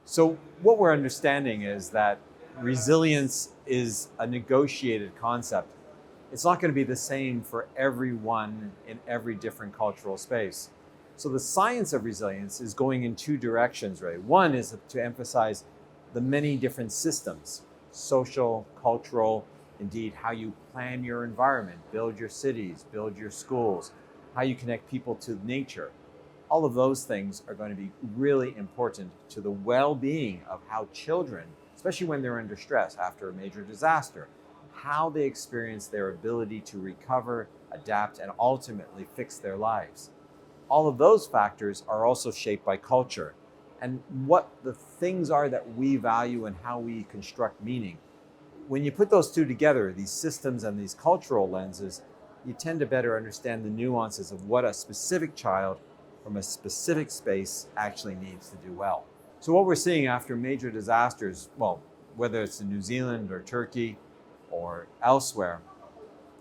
So what we're understanding is that resilience is a negotiated concept. It's not going to be the same for everyone in every different cultural space. So the science of resilience is going in two directions, really. One is to emphasize the many different systems, social, cultural, indeed how you plan your environment, build your cities, build your schools, how you connect people to nature. All of those things are going to be really important to the well-being of how children, especially when they're under stress after a major disaster, how they experience their ability to recover, adapt, and ultimately fix their lives. All of those factors are also shaped by culture and what the things are that we value and how we construct meaning. When you put those two together, these systems and these cultural lenses, you tend to better understand the nuances of what a specific child from a specific space actually needs to do well. So what we're seeing after major disasters, well, whether it's in New Zealand or Turkey or elsewhere,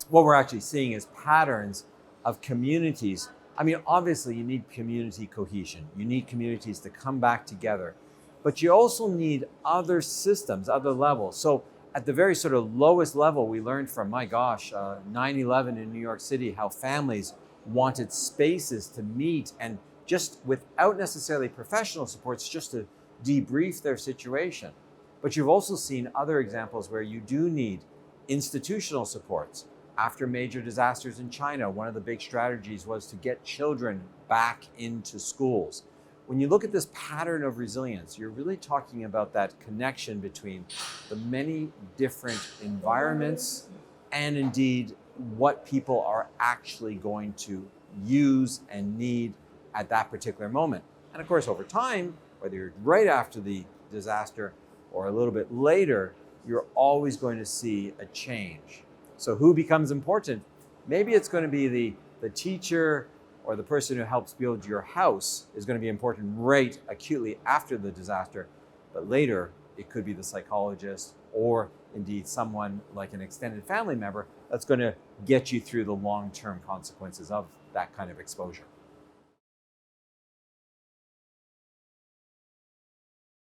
what we're actually seeing is patterns of communities. I mean, obviously you need community cohesion. You need communities to come back together, but you also need other systems, other levels. So at the very sort of lowest level, we learned from, my gosh, 9/11 in New York City, how families wanted spaces to meet and just without necessarily professional supports, just to debrief their situation. But you've also seen other examples where you do need institutional supports. After major disasters in China, one of the big strategies was to get children back into schools. When you look at this pattern of resilience, you're really talking about that connection between the many different environments and indeed what people are actually going to use and need at that particular moment. And of course, over time, whether you're right after the disaster or a little bit later, you're always going to see a change. So who becomes important? Maybe it's going to be the teacher or the person who helps build your house is going to be important right acutely after the disaster. But later, it could be the psychologist or indeed someone like an extended family member that's going to get you through the long-term consequences of that kind of exposure.